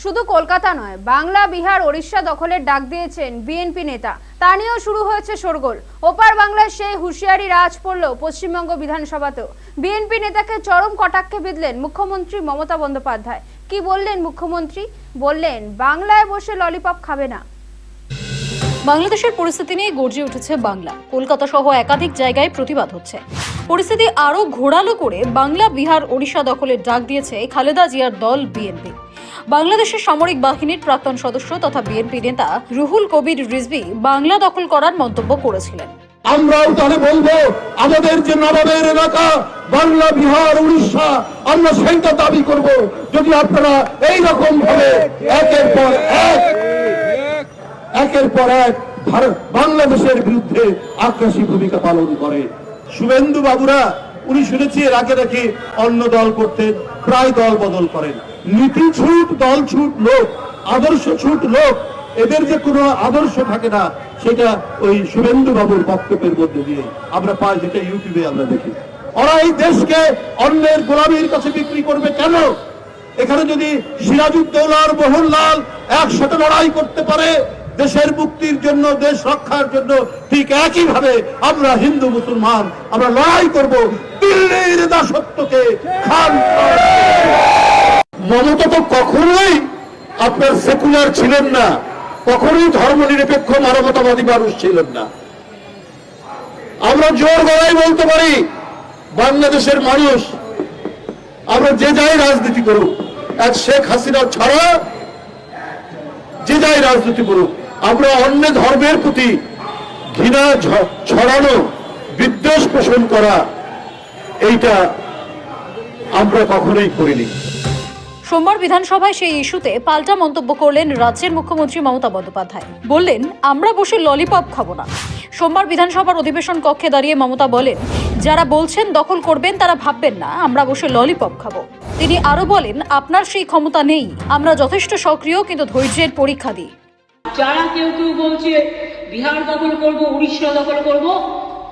শুধু কলকাতা নয়, বাংলা, বিহার, ওড়িশা দখলের ডাক দিয়েছেন বিএনপি নেতা। তা নিয়েও শুরু হয়েছে শোরগোল। ওপার বাংলায় সেই হুঁশিয়ারি রাজ পড়ল পশ্চিমবঙ্গ বিধানসভাতেও। বিএনপি নেতাকে চরম কটাক্ষে বিঁধলেন মুখ্যমন্ত্রী মমতা বন্দ্যোপাধ্যায়। কি বললেন মুখ্যমন্ত্রী? বললেন বাংলায় বসে ললিপপ খাবে না। বাংলাদেশের পরিস্থিতি নিয়ে গর্জে উঠেছে বাংলা। কলকাতা সহ একাধিক জায়গায় প্রতিবাদ হচ্ছে। পরিস্থিতি আরো ঘোরালো করে বাংলা, বিহার, ওড়িশা দখলের ডাক দিয়েছে খালেদা জিয়ার দল বিএনপি। বাংলাদেশের সামরিক বাহিনীর প্রাক্তন সদস্য তথা বিএনপি নেতা রুহুল কবির রিজভী বাংলা দখল করার মন্তব্য করেছিলেন। আমরাও তাহলে বলবো, আমাদের যে নবাবের এলাকা বাংলা, বিহার, উড়িষ্যা, আমরা সেইটা দাবি করব। যদি আপনারা এইরকম ভাবে একের পর এক ভারত বাংলাদেশের বিরুদ্ধে আগ্রাসী ভূমিকা পালন করে। শুভেন্দু বাবুরা, উনি শুনেছি এর আগে নাকি অন্য দল করতেন, প্রায় দল বদল করেন। নীতি ছুট, দল ছুট লোক, আদর্শ ছুট লোক, এদের যে কোনো আদর্শ থাকে না, সেটা ওই শুভেন্দু বাবুর বক্তব্যের মধ্যে দিয়ে আমরা পাই, যেটা ইউটিউবে আমরা দেখি। ওরা এই দেশকে অন্যের গোলামীর কাছে বিক্রি করবে কেন? এখানে যদি সিরাজউদ্দৌলার মোহনলাল একসাথে লড়াই করতে পারে দেশের মুক্তির জন্য, দেশ রক্ষার জন্য, ঠিক একই ভাবে আমরা হিন্দু মুসলমান আমরা লড়াই করব দিল্লির দাসত্বকে। মমতা তো কখনোই আপনার সেকুলার ছিলেন না, কখনোই ধর্মনিরপেক্ষ মানবতাবাদী মানুষ ছিলেন না। আমরা জোর গলায় বলতে পারি, বাংলাদেশের মানুষ আমরা যে যাই রাজনীতি করুক, এক শেখ হাসিনা ছাড়া যে যাই রাজনীতি করুক, আমরা অন্য ধর্মের প্রতি ঘৃণা ছড়ানো, বিদ্বেষ পোষণ করা, এইটা আমরা কখনোই করিনি। সোমবার বিধানসভায় সেই ইস্যুতে পাল্টা মন্তব্য করলেন রাজ্যের মুখ্যমন্ত্রী মমতা বন্দ্যোপাধ্যায়। বললেন, আমরা বসে ললিপপ খাবো না। সোমবার বিধানসভার অধিবেশন কক্ষে দাঁড়িয়ে মমতা বলেন, যারা বলছেন দখল করবেন তারা ভাববেন না আমরা বসে ললিপপ খাবো। তিনি আরো বলেন, আপনার সেই ক্ষমতা নেই, আমরা যথেষ্ট সক্রিয়, কিন্তু ধৈর্যের পরীক্ষা দিই। যারা কেউ বলছে বিহার দখল করব, উড়িষ্যা দখল করব,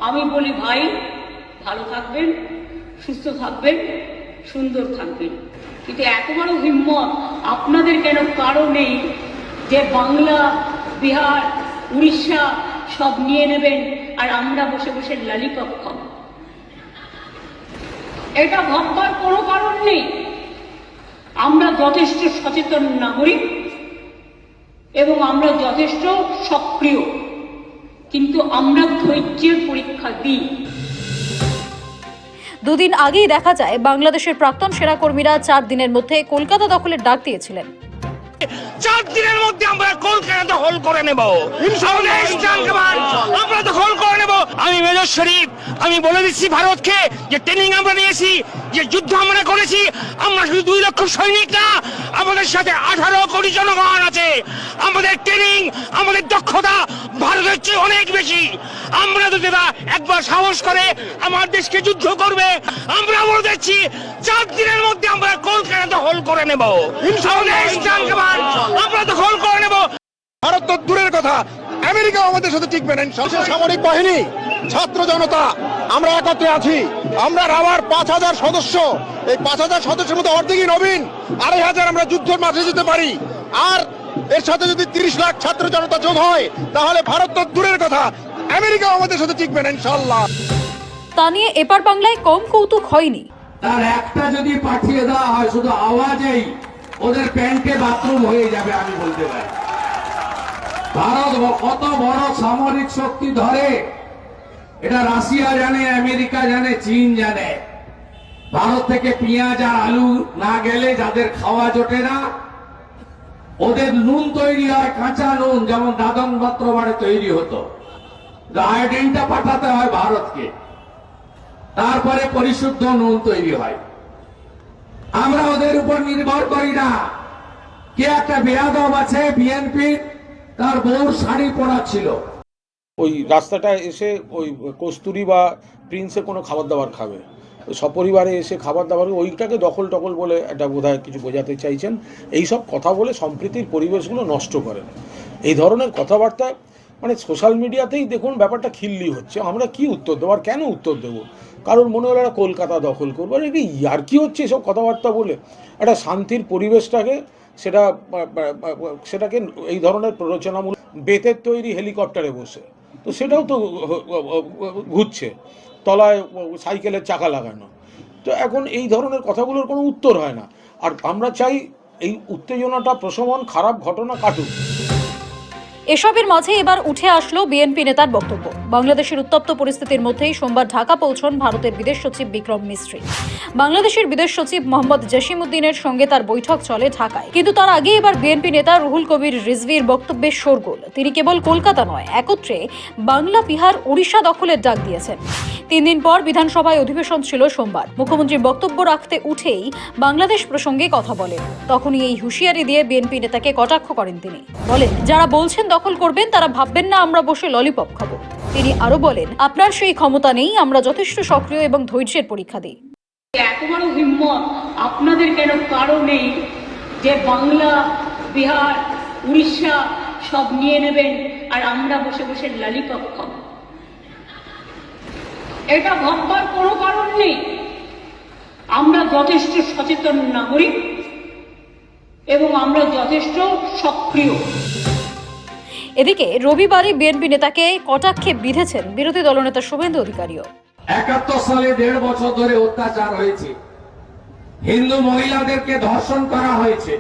আমি বলি ভাই ভালো থাকবেন, সুস্থ থাকবেন, সুন্দর থাকবেন, কিন্তু এত বড় হিম্মত আপনাদের কেন কারো নেই যে বাংলা, বিহার, উড়িষ্যা সব নিয়ে নেবেন আর আমরা বসে বসে ললিপপ খাবো? এটা ভাববার কোনো কারণ নেই। আমরা যথেষ্ট সচেতন নাগরিক এবং আমরা যথেষ্ট সক্রিয়, কিন্তু আমরা ধৈর্যের পরীক্ষা দিই। দুদিন আগেই দেখা যায় বাংলাদেশের প্রাক্তন সেনাকর্মীরা 4 দিনের মধ্যে কলকাতা দখলের ডাক দিয়েছিলেন। 4 দিনের মধ্যে আমরা কলকাতা দখল করে নেব, আমরা দখল করে নেব। আমি মেজর শরীফ, আমি বলে দিচ্ছি ভারতকে, যে ট্রেনিং আমরা নিয়েছি, যে যুদ্ধ আমরা করেছি, আমরা শুধু 2 লক্ষ সৈনিক না, আমাদের সাথে 18 কোটি জনগণ আছে। আমাদের ট্রেনিং, আমাদের দক্ষতা ভারতের চেয়ে অনেক বেশি। আমরা যদি একবার সাহস করে আমার দেশকে যুদ্ধ করবে, আমরা বলে দিচ্ছি 4 দিনের মধ্যে আমরা কলকাতা দখল করে নেব, আমরা দখল করে নেব। ভারত তো দূরের কথা, আমেরিকা আমাদের সাথে টিকবে না। সামরিক বাহিনী, ছাত্র জনতা, আমরা একত্রে আছি। আমরা আবার 5000 সদস্য, এই 5000 সদস্যের মধ্যে অর্ধেকই নবীন, 2500 আমরা যুদ্ধের মাঝে যেতে পারি। আর এর সাথে যদি 30 লাখ ছাত্র জনতা যোগ হয়, তাহলে ভারত তো দূরের কথা, আমেরিকা আমাদের সাথে টিকবে না ইনশাআল্লাহ। তা নিয়ে এপার বাংলায় কম কৌতুক হয়নি। তার একটা যদি পাঠিয়ে দেওয়া হয়, শুধু আওয়াজেই ওদের প্যান্টে বাথরুম হয়ে যাবে, আমি বলতে পারি। ভারত কত বড় সামরিক শক্তি ধরে এটা রাশিয়া জানে, আমেরিকা জানে, চীন জানে। ভারত থেকে পেঁয়াজ আর আলু না গেলে যাদের খাওয়া জোটে না, ওদের নুন তৈরি হয় কাঁচা নুন, যেমন দাদন পাত্র বাড়ে তৈরি হতো। আয়োডিনটা পাঠাতে হয় ভারতকে, তারপরে পরিশুদ্ধ নুন তৈরি হয়। আমরা ওদের উপর নির্ভর করি না। কে একটা বেয়াদব আছে বিএনপি, তার বউর শাড়ি পরা ছিল, ওই রাস্তাটা এসে ওই কস্তুরি বা প্রিন্সে কোনো খাবার দাবার খাবে, সপরিবারে এসে খাবার দাবার, ওইটাকে দখল টকল বলে একটা বোধহয় কিছু বোঝাতে চাইছেন। এইসব কথা বলে সম্প্রীতির পরিবেশগুলো নষ্ট করেন। এই ধরনের কথাবার্তা মানে সোশ্যাল মিডিয়াতেই দেখুন ব্যাপারটা খিল্লি হচ্ছে। আমরা কি উত্তর দেবো, আর কেন উত্তর দেবো? কারোর মনে হলো কলকাতা দখল করবো, আর কি হচ্ছে এসব কথাবার্তা বলে? একটা শান্তির পরিবেশটাকে সেটাকে এই ধরনের প্ররোচনামূলক বেতের তৈরি হেলিকপ্টারে বসে, তো সেটাও তো ঘুরছে, তলায় সাইকেলের চাকা লাগানো। তো এখন এই ধরনের কথাগুলোর কোনো উত্তর হয় না। আর আমরা চাই এই উত্তেজনাটা প্রশমন, খারাপ ঘটনা কাটুক। এসবের মাঝে এবার উঠে আসলো বিএনপি নেতার বক্তব্য। বাংলাদেশের উত্তপ্ত পরিস্থিতির মধ্যেই সোমবার ঢাকা পৌঁছন ভারতের বিদেশ সচিব বিক্রম মিস্ত্রি। বাংলাদেশের বিদেশ সচিব মোহাম্মদ জসিমউদ্দিনের সঙ্গে তার বৈঠক চলে ঢাকায়। কিন্তু তার আগে এবার বিএনপি নেতা রুহুল কবির রিজভির বক্তব্যে শোরগোল। তিনি কেবল কলকাতা নয়, একত্রে বাংলা, বিহার, ওড়িশা দখলের ডাক দিয়েছেন। 3 দিন পর বিধানসভায় অধিবেশন ছিল সোমবার। মুখ্যমন্ত্রী বক্তব্য রাখতে উঠেই বাংলাদেশ প্রসঙ্গে কথা বলেন। তখনই এই হুঁশিয়ারি দিয়ে বিএনপি নেতাকে কটাক্ষ করেন তিনি। বলেন, যারা বলছেন দখল করবেন তারা ভাববেন না আমরা বসে ললিপপ খাবো। তিনি আরো বলেন, আপনার সেই ক্ষমতা নেই, আমরা যথেষ্ট সক্রিয় এবং ধৈর্যের পরীক্ষা দিই। এত বড় হিম্মত আপনাদের কেন কারো নেই যে বাংলা, বিহার, উড়িষ্যা সব নিয়ে নেবেন আর আমরা বসে বসে ললিপপ খাবো? এটা ভাববার কোনো কারণ নেই। আমরা যথেষ্ট সচেতন নাগরিক এবং আমরা যথেষ্ট সক্রিয়। এদিকে রবিবারই বিএনপি নেতাকে কটাক্ষে বিঁধেছেন বিরোধী দলনেতা শুভেন্দু অধিকারীও। 71 সালে 1.5 বছর ধরে অত্যাচার হয়েছে, হিন্দু মহিলাদেরকে ধর্ষণ করা হয়েছে,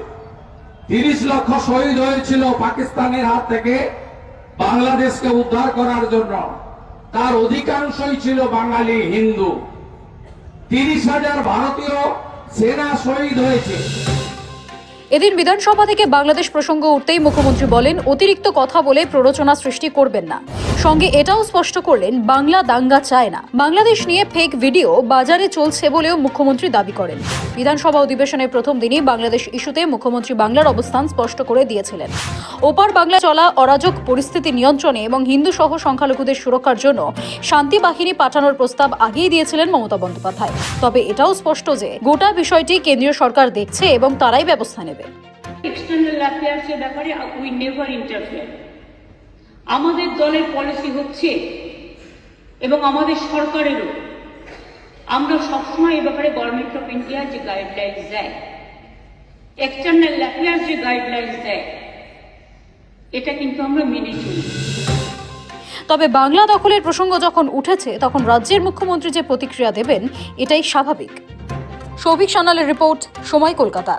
30 লক্ষ শহীদ হয়েছিল পাকিস্তানের হাত থেকে বাংলাদেশকে উদ্ধার করার জন্য। তার অধিকাংশই ছিল বাঙালি হিন্দু। 30,000 ভারতীয় সেনা শহীদ হয়েছে। এদিন বিধানসভা থেকে বাংলাদেশ প্রসঙ্গ উঠতেই মুখ্যমন্ত্রী বলেন, অতিরিক্ত কথা বলে প্ররোচনা সৃষ্টি করবেন না। সঙ্গে এটাও স্পষ্ট করলেন, বাংলা দাঙ্গা চায় না। বাংলাদেশ নিয়ে ফেক ভিডিও বাজারে চলছে বলেও মুখ্যমন্ত্রী দাবি করেন। বিধানসভা অধিবেশনের প্রথম দিনই বাংলাদেশ ইস্যুতে মুখ্যমন্ত্রী বাংলার অবস্থান স্পষ্ট করে দিয়েছিলেন। ওপার বাংলা চলা অরাজক পরিস্থিতি নিয়ন্ত্রণে এবং হিন্দু সহ সংখ্যালঘুদের সুরক্ষার জন্য শান্তি বাহিনী পাঠানোর প্রস্তাব আগেই দিয়েছিলেন মমতা বন্দ্যোপাধ্যায়। তবে এটাও স্পষ্ট যে গোটা বিষয়টি কেন্দ্রীয় সরকার দেখছে এবং তারাই ব্যবস্থা নেবে। এক্সটার্নাল অ্যাফেয়ার্সের ব্যাপারে উই নেভার ইন্টারফেয়ার। আমাদের দলের পলিসি হচ্ছে এবং আমাদের সরকারেরও, আমরা সবসময় এ ব্যাপারে গভর্নমেন্ট অফ ইন্ডিয়া যে গাইডলাইন্স দেয়, এক্সটার্নাল অ্যাফেয়ার্স যে গাইডলাইন্স দেয়, এটা কিন্তু আমরা মেনে চলি। তবে বাংলা দখলের প্রসঙ্গ যখন উঠেছে তখন রাজ্যের মুখ্যমন্ত্রী যে প্রতিক্রিয়া দেবেন এটাই স্বাভাবিক। সৌভিক সান্যালের রিপোর্ট, সময়, কলকাতা।